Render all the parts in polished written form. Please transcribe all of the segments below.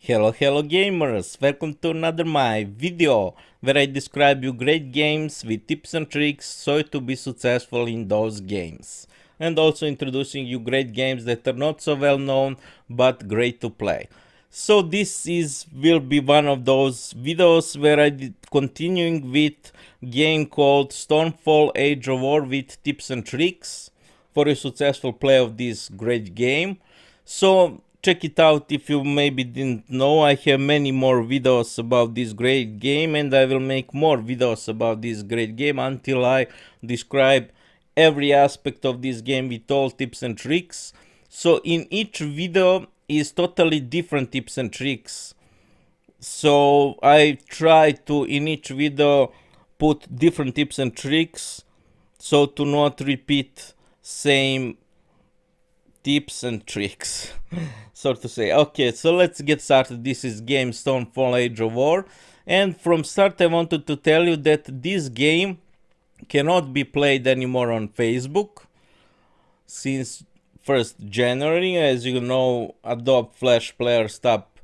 Hello gamers, welcome to another my video where I describe you great games with tips and tricks so to be successful in those games. And also introducing you great games that are not so well known but great to play. So this will be one of those videos where I did continuing with game called Stormfall Age of War with tips and tricks for a successful play of this great game. So check it out if you maybe didn't know. I have many more videos about this great game, and I will make more videos about this great game until I describe every aspect of this game with all tips and tricks. So in each video is totally different tips and tricks. So I try to in each video put different tips and tricks so to not repeat same tips and tricks so to say. Okay, so let's get started. This is game Stormfall Age of War, and from start I wanted to tell you that this game cannot be played anymore on Facebook since 1st January. As you know, Adobe Flash Player stopped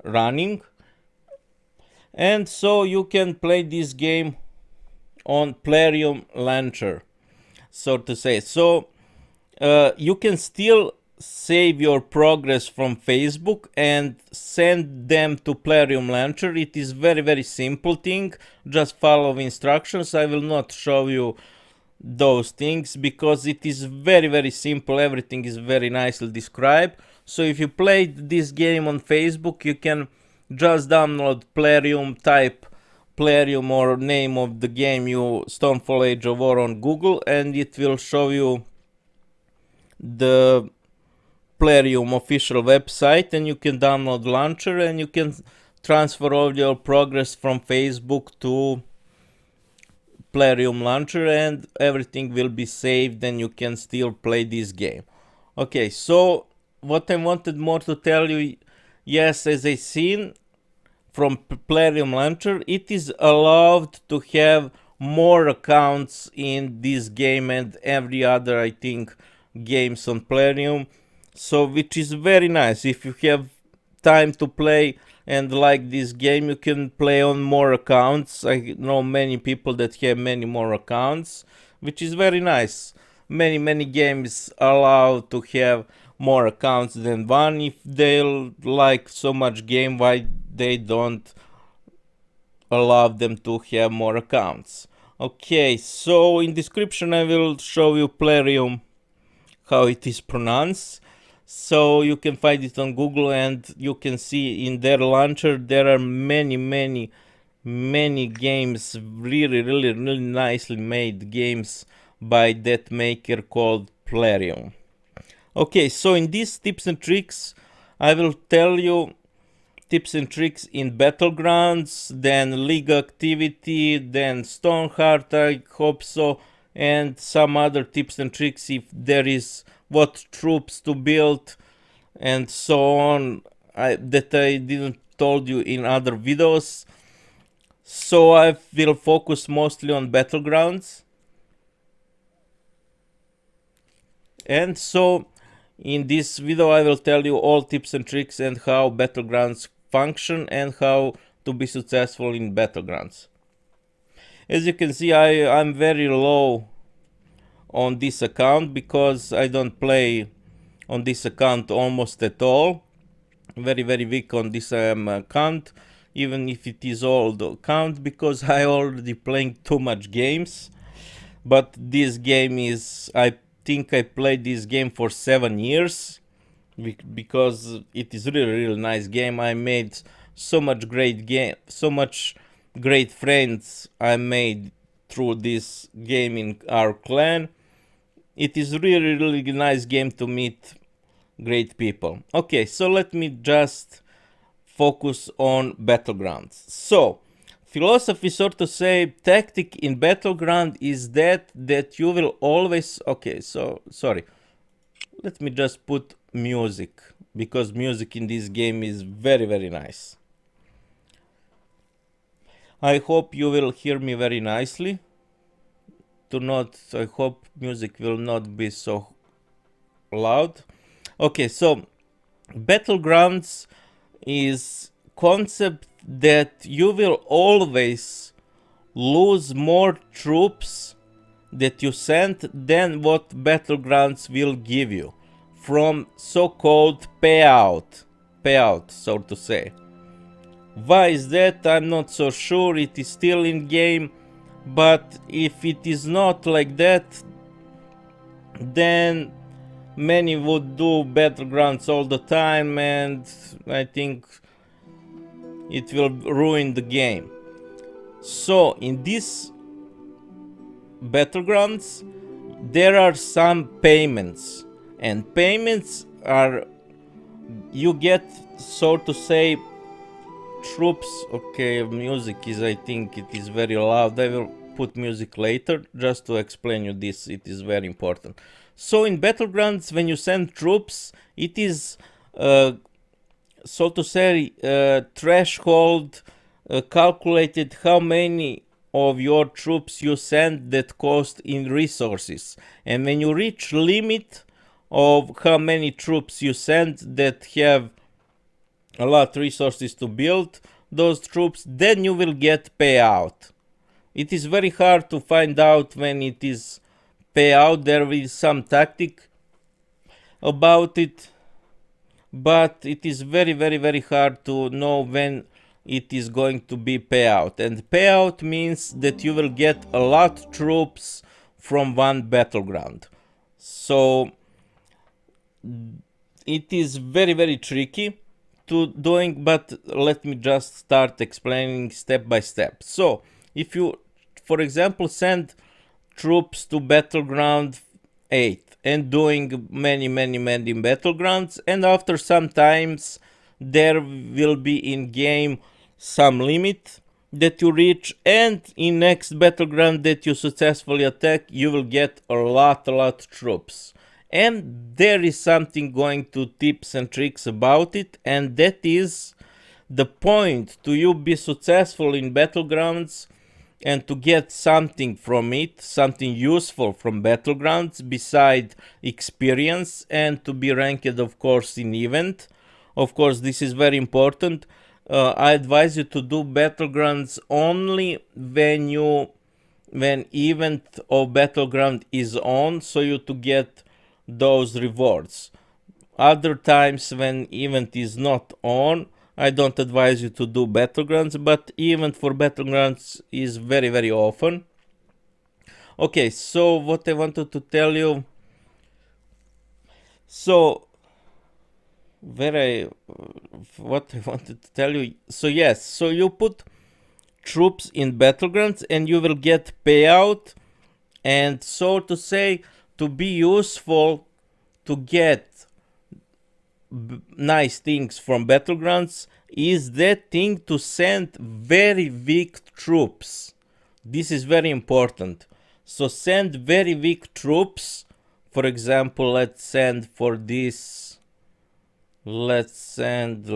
running, and so you can play this game on Plarium launcher, so to say. So you can still save your progress from Facebook and send them to Plarium launcher. It is very simple thing. Just follow instructions. I will not show you those things because it is very simple. Everything is very nicely described. So if you played this game on Facebook, you can just download Plarium, type Plarium or name of the game, you Stormfall Age of War on Google, and it will show you the Plarium official website, and you can download launcher and you can transfer all your progress from Facebook to Plarium launcher, and everything will be saved and you can still play this game. Okay, so what I wanted more to tell you, yes, as I seen from Plarium launcher, it is allowed to have more accounts in this game and every other, I think, games on Plarium. So which is very nice. If you have time to play and like this game, you can play on more accounts. I know many people that have many more accounts, which is very nice. Many games allow to have more accounts than one. If they like so much game, why they don't allow them to have more accounts? Okay, so in description I will show you Plarium, how it is pronounced. So you can find it on Google, and you can see in their launcher there are many games, really nicely made games by that maker called Plarium. Okay, so in these tips and tricks I will tell you tips and tricks in Battlegrounds, then League activity, then Stoneheart, I hope so, and some other tips and tricks if there is what troops to build and so on, that I didn't told you in other videos. So I will focus mostly on Battlegrounds. And so in this video I will tell you all tips and tricks and how Battlegrounds function and how to be successful in Battlegrounds. As you can see, I'm very low on this account because I don't play on this account almost at all. Very weak on this account, even if it is old account, because I already playing too much games. But this game is, I think I played this game for 7 years because it is really nice game. I made so much great friends I made through this game in our clan. It is really nice game to meet great people. Okay, so let me just focus on Battlegrounds. So philosophy, so to say, tactic in Battleground is that you will always, okay, so sorry, let me just put music, because music in this game is very nice. I hope you will hear me very nicely. I hope music will not be so loud. Okay, so Battlegrounds is concept that you will always lose more troops that you send than what Battlegrounds will give you from so-called payout, so to say. Why is that? I'm not so sure. It is still in game, but if it is not like that, then many would do Battlegrounds all the time, and I think it will ruin the game. So in this Battlegrounds, there are some payments, and payments are, you get, so to say, troops. Okay, music is, I think it is very loud. I will put music later just to explain you this. It is very important. So in Battlegrounds, when you send troops, it is so to say threshold calculated how many of your troops you send that cost in resources, and when you reach limit of how many troops you send that have a lot of resources to build those troops, then you will get payout. It is very hard to find out when it is payout. There is some tactic about it, but it is very hard to know when it is going to be payout. And payout means that you will get a lot of troops from one battleground. So it is very tricky to doing, but let me just start explaining step by step. So if you, for example, send troops to Battleground 8 and doing many battlegrounds, and after some times there will be in game some limit that you reach, and in next battleground that you successfully attack, you will get a lot troops. And there is something going to tips and tricks about it, and that is the point to you be successful in Battlegrounds and to get something from it, something useful from Battlegrounds beside experience, and to be ranked, of course, in event. Of course, this is very important. I advise you to do Battlegrounds only when event of Battleground is on, so you to get those rewards. Other times when event is not on, I don't advise you to do Battlegrounds, but event for Battlegrounds is very often. Okay, so what I wanted to tell you. So what I wanted to tell you. So yes, so you put troops in Battlegrounds and you will get payout, and so to say, to be useful to get nice things from Battlegrounds is that thing to send very weak troops. This is very important. So send very weak troops. For example, let's send for this. Let's send.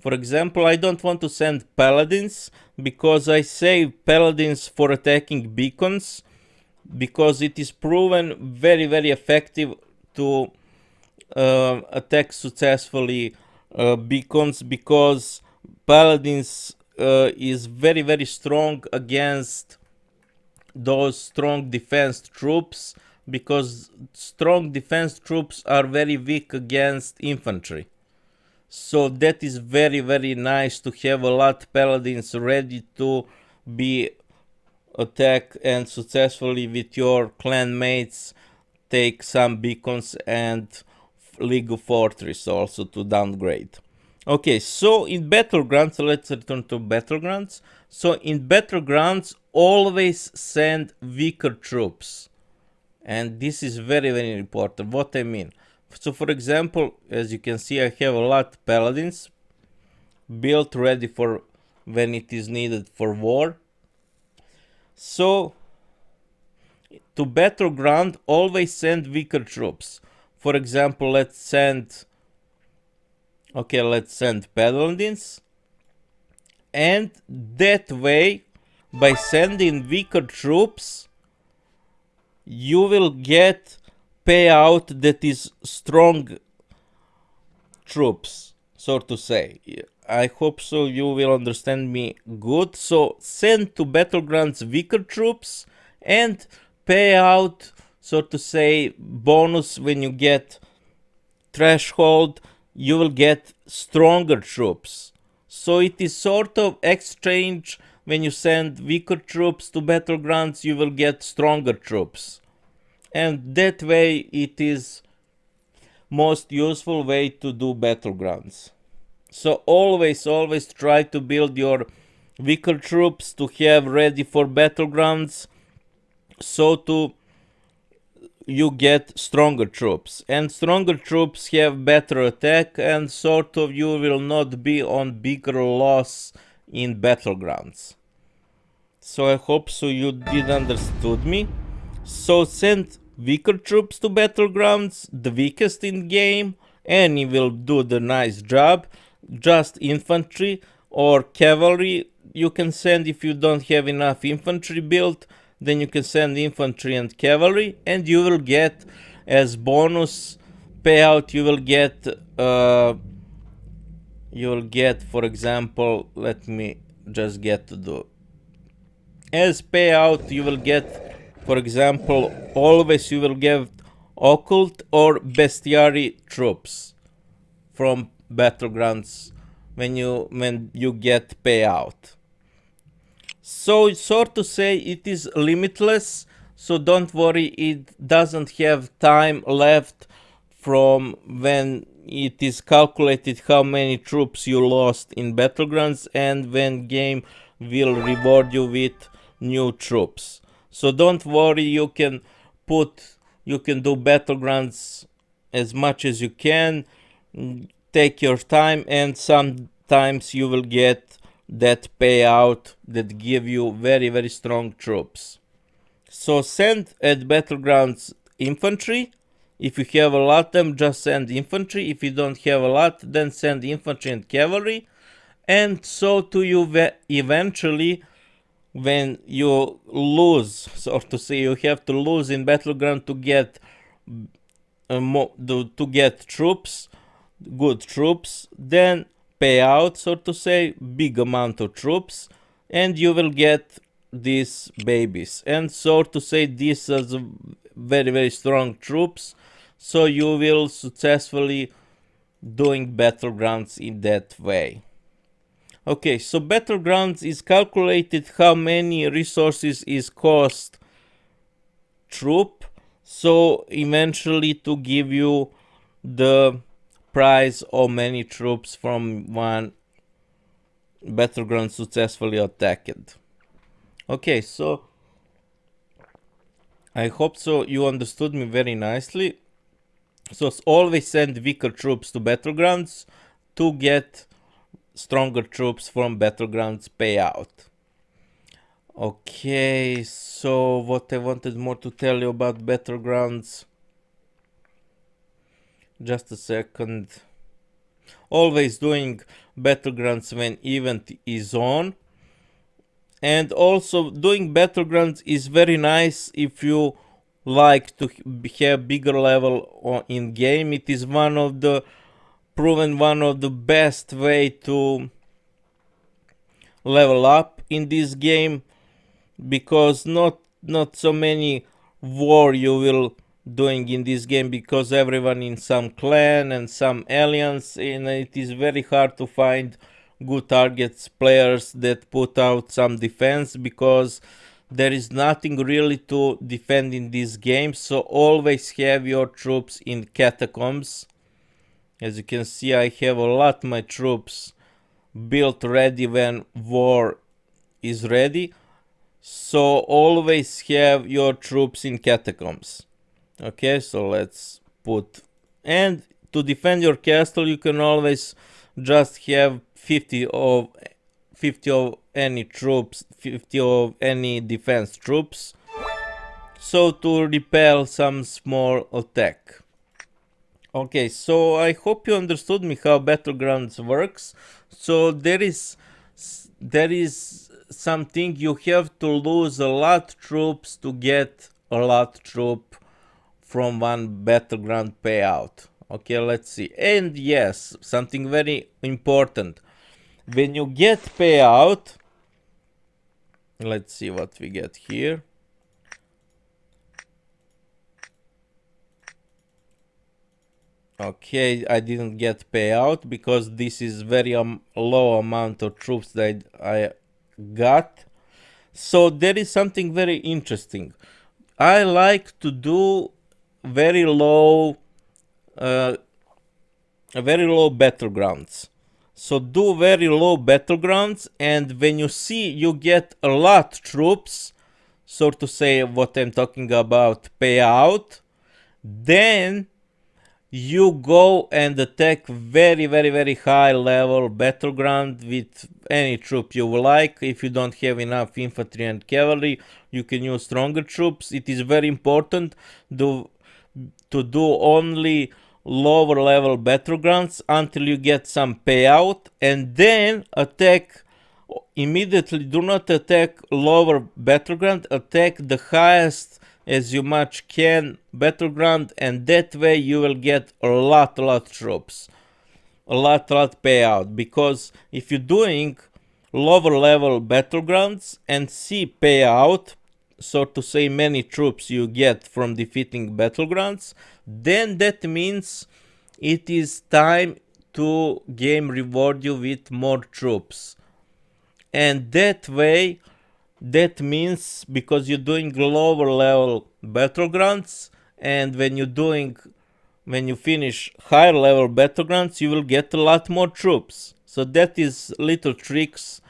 For example, I don't want to send paladins because I save paladins for attacking beacons, because it is proven very effective to attack successfully beacons, because paladins is very strong against those strong defense troops, because strong defense troops are very weak against infantry. So that is very nice to have a lot paladins ready to be attack and successfully with your clan mates take some beacons and League of Fortress also to downgrade. Okay, so in Battlegrounds, let's return to Battlegrounds. So in Battlegrounds, always send weaker troops. And this is very important. What I mean. So for example, as you can see, I have a lot of paladins built ready for when it is needed for war. So to Battleground, always send weaker troops. For example, let's send paladins, and that way, by sending weaker troops, you will get payout that is strong troops. so to say. I hope so you will understand me good. So send to Battlegrounds weaker troops and pay out, so to say, bonus when you get threshold, you will get stronger troops. So it is sort of exchange. When you send weaker troops to Battlegrounds, you will get stronger troops. And that way it is most useful way to do Battlegrounds. So always try to build your weaker troops to have ready for Battlegrounds, so to you get stronger troops, and stronger troops have better attack, and sort of you will not be on bigger loss in Battlegrounds. So I hope so you did understood me. So send weaker troops to Battlegrounds, the weakest in game, and he will do the nice job. Just infantry or cavalry you can send. If you don't have enough infantry built, then you can send infantry and cavalry, and you will get as bonus payout, you will get for example, let me just get to the as payout, you will get, for example, always you will get occult or bestiary troops from Battlegrounds when you get payout. So sort to say it is limitless, so don't worry, it doesn't have time left from when it is calculated how many troops you lost in Battlegrounds and when game will reward you with new troops. So don't worry, you can do Battlegrounds as much as you can. Take your time, and sometimes you will get that payout that give you very strong troops. So send at Battlegrounds infantry. If you have a lot of them, just send infantry. If you don't have a lot, then send infantry and cavalry. And so to you eventually, when you lose, so to say, you have to lose in Battleground to get troops, good troops, then pay out, so to say, big amount of troops, and you will get these babies. And so to say, these are very strong troops, so you will successfully doing Battlegrounds in that way. Okay, so Battlegrounds is calculated how many resources is cost troop, so eventually to give you the price of many troops from one Battleground successfully attacked. Okay, so I hope so you understood me very nicely. So always send weaker troops to Battlegrounds to get stronger troops from Battlegrounds payout. Okay, so what I wanted more to tell you about Battlegrounds. Just a second. Always doing Battlegrounds when event is on. And also doing Battlegrounds is very nice if you like to have bigger level in game. It is one of the best way to level up in this game, because not so many war you will doing in this game, because everyone in some clan and some alliance, and it is very hard to find good targets players that put out some defense, because there is nothing really to defend in this game. So always have your troops in catacombs. As you can see, I have a lot my troops built ready when war is ready. So always have your troops in catacombs. Okay, so let's put, and to defend your castle you can always just have 50 of any troops, 50 of any defense troops, so to repel some small attack. Okay, so I hope you understood me how Battlegrounds works. So there is something, you have to lose a lot troops to get a lot troop from one Battleground payout. Okay, let's see. And yes, something very important. When you get payout, let's see what we get here. Okay, I didn't get payout because this is very low amount of troops that I got. So there is something very interesting. I like to do very low, uh, very low battlegrounds. So do very low battlegrounds, and when you see you get a lot troops, so to say what I'm talking about, payout, then you go and attack very high level battleground with any troop you like. If you don't have enough infantry and cavalry, you can use stronger troops. It is very important to do only lower level battlegrounds until you get some payout, and then attack immediately. Do not attack lower battleground, attack the highest as you much can battleground, and that way you will get a lot troops, a lot payout. Because if you're doing lower level battlegrounds and see payout, so to say many troops you get from defeating battlegrounds, then that means it is time to game reward you with more troops. And that way, that means because you're doing lower level battlegrounds, and when you finish higher level battlegrounds, you will get a lot more troops. So that is little tricks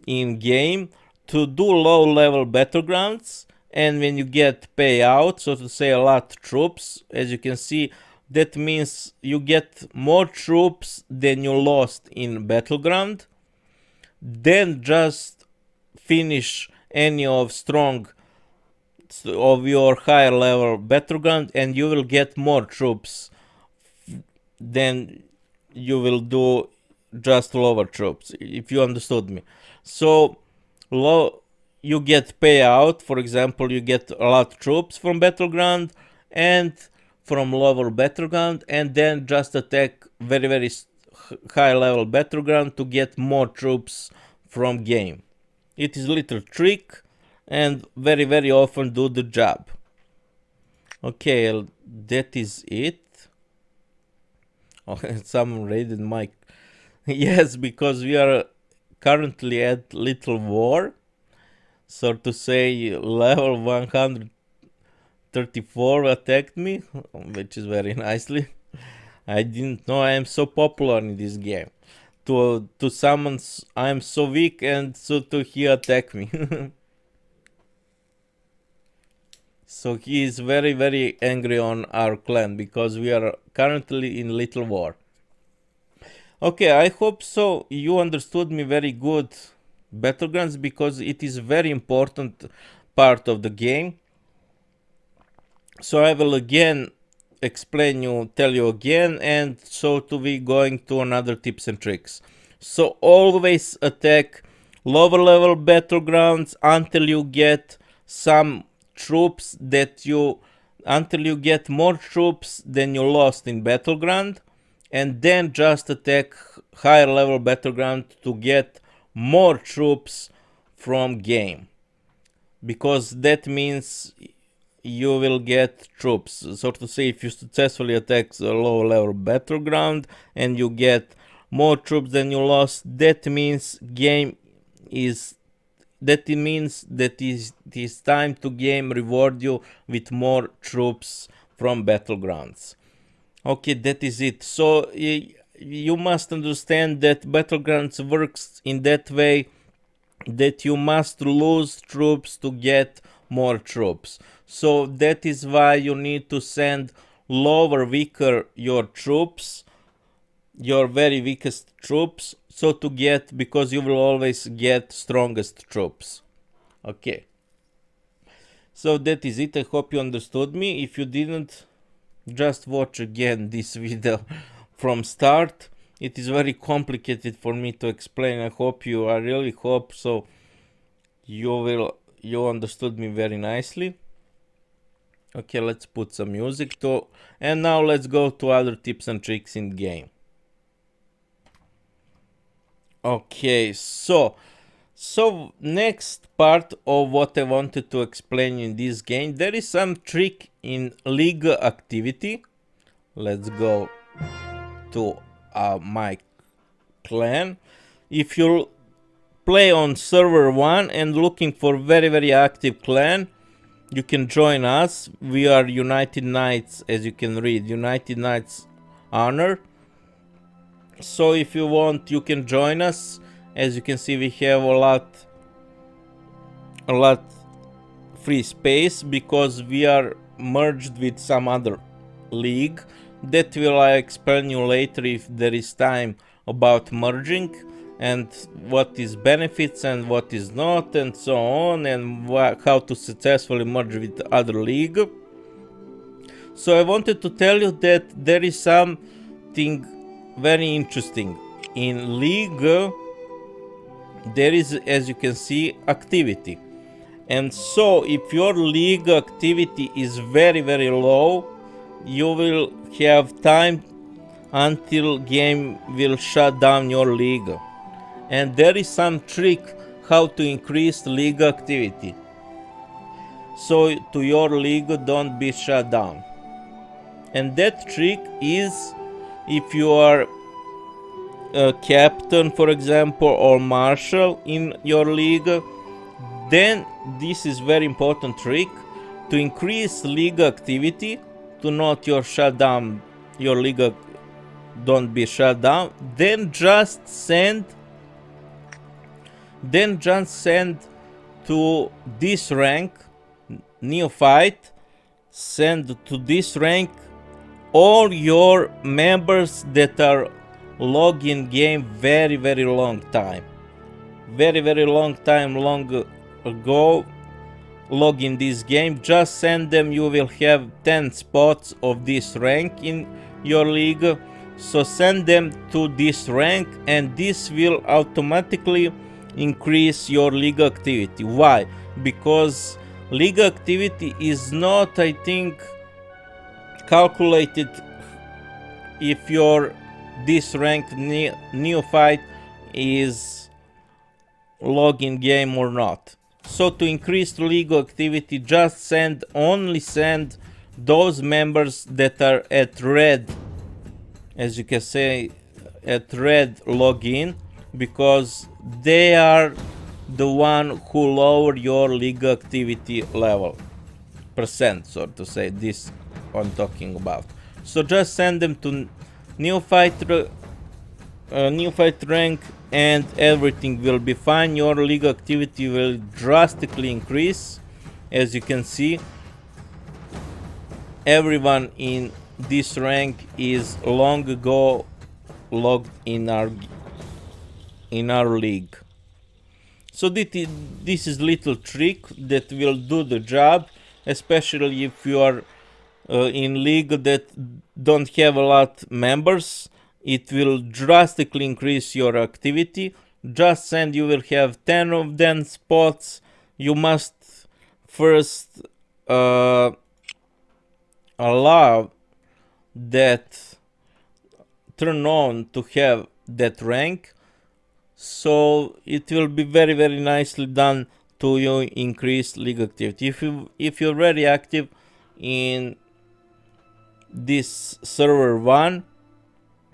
in game to do low level battlegrounds, and when you get payout, so to say a lot troops, as you can see, that means you get more troops than you lost in battleground. Then just finish any of strong of your higher level battleground, and you will get more troops than you will do just lower troops, if you understood me. So you get payout. For example, you get a lot of troops from battleground and from lower battleground, and then just attack very high level battleground to get more troops from game. It is a little trick and very often do the job. Okay, that is it. Oh, someone raided my... Yes, because we are currently at little war. So to say, level 134 attacked me, which is very nicely. I didn't know I am so popular in this game. To summon, I am so weak, and so to he attack me. So he is very angry on our clan because we are currently in little war. Okay, I hope so you understood me very good, Battlegrounds, because it is very important part of the game. So I will again tell you again, and so to be going to another tips and tricks. So always attack lower level battlegrounds until you get some troops until you get more troops than you lost in battleground, and then just attack higher level battleground to get more troops from game, because that means you will get troops. So to say, if you successfully attack the low level battleground and you get more troops than you lost, that means it is time to game reward you with more troops from battlegrounds. Okay, that is it. So you must understand that battlegrounds works in that way, that you must lose troops to get more troops. So that is why you need to send weaker your troops, your very weakest troops, so to get, because you will always get strongest troops. Okay. So that is it. I hope you understood me. If you didn't, just watch again this video from start. It is very complicated for me to explain. I really hope so you understood me very nicely. Okay, let's put some music to, and now let's go to other tips and tricks in game. Okay, so next part of what I wanted to explain in this game, there is some trick in league activity. Let's go to my clan. If you play on server 1 and looking for very active clan, you can join us. We are United Knights, as you can read, United Knights Honor. So if you want, you can join us. As you can see, we have a lot free space because we are merged with some other league. That will I explain you later if there is time about merging and what is benefits and what is not and so on, and how to successfully merge with other league. So I wanted to tell you that there is something very interesting in league. There is, as you can see, activity. And so if your league activity is very low, you will have time until game will shut down your league. And there is some trick how to increase league activity, so to your league don't be shut down. And that trick is, if you are a captain, for example, or marshal in your league, then this is very important trick to increase league activity, to not your shut down, your league don't be shut down. Then just send to this rank neophyte, send to this rank all your members that are logged in game very long time, long ago log in this game. Just send them. You will have 10 spots of this rank in your league, so send them to this rank, and this will automatically increase your league activity. Why? Because league activity is not, I think, calculated if your this rank neophyte is login game or not. So to increase league activity, just only send those members that are at red, as you can say, at red login, because they are the one who lower your league activity level percent, so to say. This I'm talking about. So just send them to neophyte rank, and everything will be fine. Your league activity will drastically increase. As you can see, everyone in this rank is long ago logged in our league. So this is little trick that will do the job, especially if you are in league that don't have a lot members. It will drastically increase your activity. Just send, you will have 10 of them spots. You must first allow that, turn on to have that rank, so it will be very nicely done to you increase league activity. If you're very active in this server 1,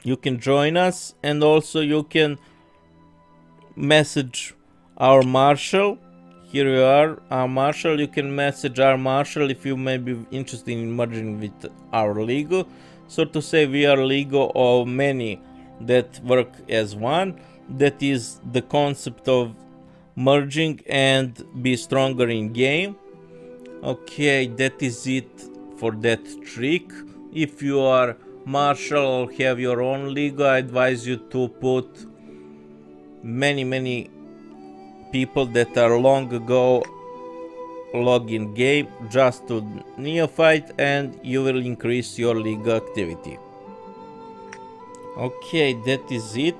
you can join us, and also you can message our marshal. Here you are, our marshal. You can message our marshal if you may be interested in merging with our league. So to say, we are league of many that work as one. That is the concept of merging and be stronger in game. Okay, that is it for that trick. If you are marshal or have your own league, I advise you to put many people that are long ago log in game just to neophyte, and you will increase your league activity. Okay, that is it.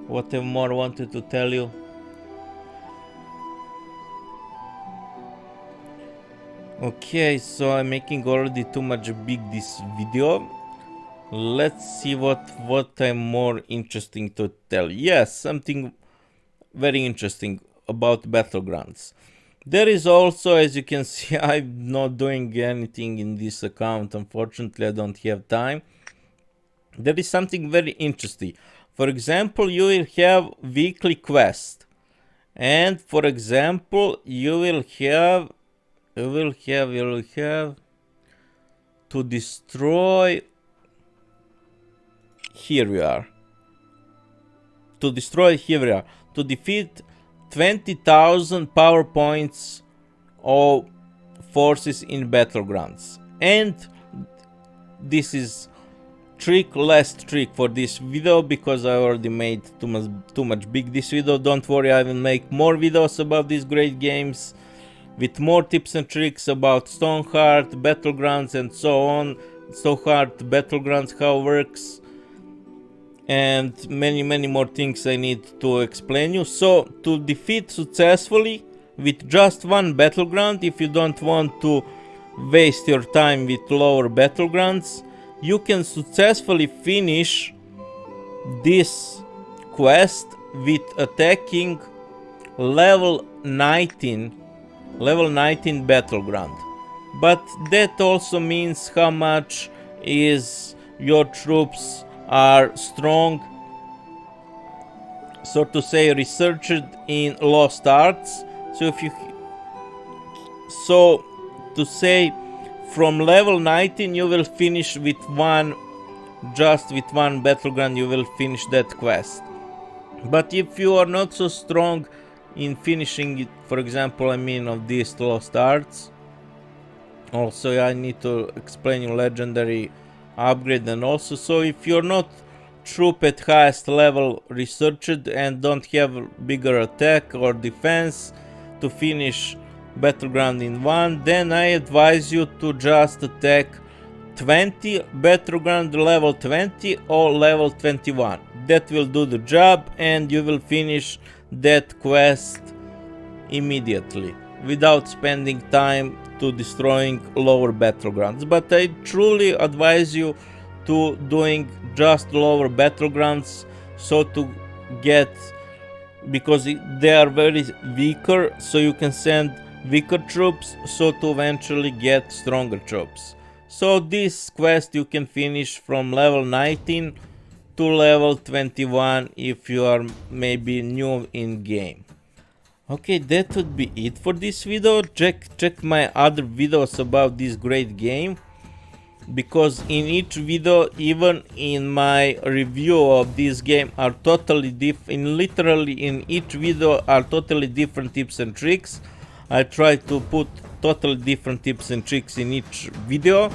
What I more wanted to tell you. Okay, so I'm making already too much big this video. Let's see what I'm more interesting to tell. Yes, something very interesting about Battlegrounds. There is also, as you can see, I'm not doing anything in this account. Unfortunately, I don't have time. There is something very interesting. For example, you will have weekly quest, and for example, you will have to destroy. Here we are. To destroy, here we are. To defeat 20,000 power points of forces in Battlegrounds. And this is last trick for this video, because I already made too much big this video. Don't worry, I will make more videos about these great games with more tips and tricks about Stoneheart, Battlegrounds, and so on. Stoneheart, Battlegrounds, how it works, and many more things I need to explain you. So to defeat successfully with just one battleground, if you don't want to waste your time with lower battlegrounds, you can successfully finish this quest with attacking level 19 battleground. But that also means how much is your troops are strong, so to say, researched in lost arts. So to say, from level 19 you will finish with one battleground, you will finish that quest. But if you are not so strong in finishing it, for example, I mean of these lost arts, also I need to explain you legendary upgrade. And also, so if you're not troop at highest level researched and don't have bigger attack or defense to finish battleground in one, then I advise you to just attack 20 battleground, level 20 or level 21. That will do the job and you will finish that quest immediately without spending time to destroying lower battlegrounds. But I truly advise you to doing just lower battlegrounds, so to get, because they are very weaker, so you can send weaker troops, so to eventually get stronger troops. So this quest you can finish from level 19 to level 21 if you are maybe new in game. Okay, that would be it for this video. Check my other videos about this great game, because in each video, even in my review of this game, are totally different. Literally in each video are totally different tips and tricks. I try to put totally different tips and tricks in each video.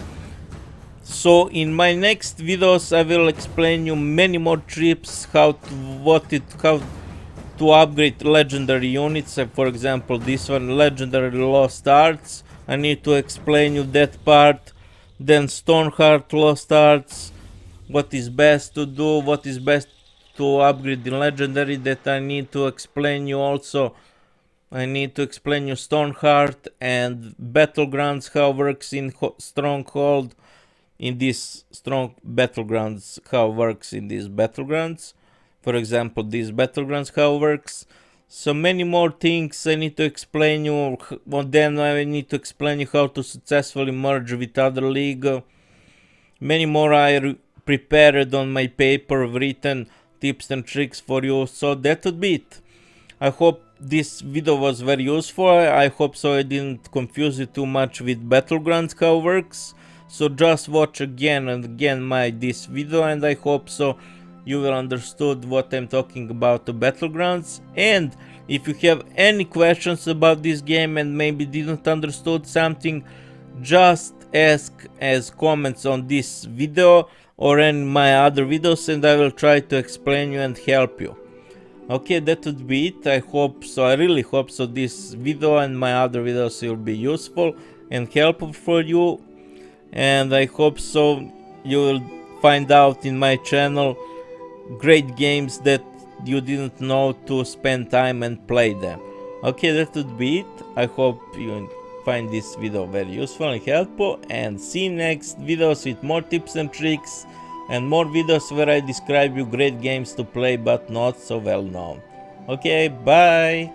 So in my next videos I will explain you many more tips, how to upgrade legendary units. For example, this one, legendary lost arts, I need to explain you that part. Then Stoneheart lost arts, what is best to do, what is best to upgrade in legendary, that I need to explain you also. I need to explain you Stoneheart and Battlegrounds, how works in Stronghold, in this strong Battlegrounds, how works in these Battlegrounds. For example, these Battlegrounds, how works. So many more things I need to explain you. Then I need to explain you how to successfully merge with other league. Many more I prepared on my paper, written tips and tricks for you. So that would be it. I hope this video was very useful. I hope so I didn't confuse you too much with Battlegrounds, how it works. So just watch again and again this video, and I hope so you will understood what I'm talking about the Battlegrounds. And if you have any questions about this game and maybe didn't understood something, just ask as comments on this video or in my other videos, and I will try to explain you and help you. Okay, that would be it. I hope so, I really hope so this video and my other videos will be useful and helpful for you. And I hope so you will find out in my channel great games that you didn't know to spend time and play them. Okay, that would be it. I hope you find this video very useful and helpful, and see you next videos with more tips and tricks and more videos where I describe you great games to play but not so well known. Okay, bye!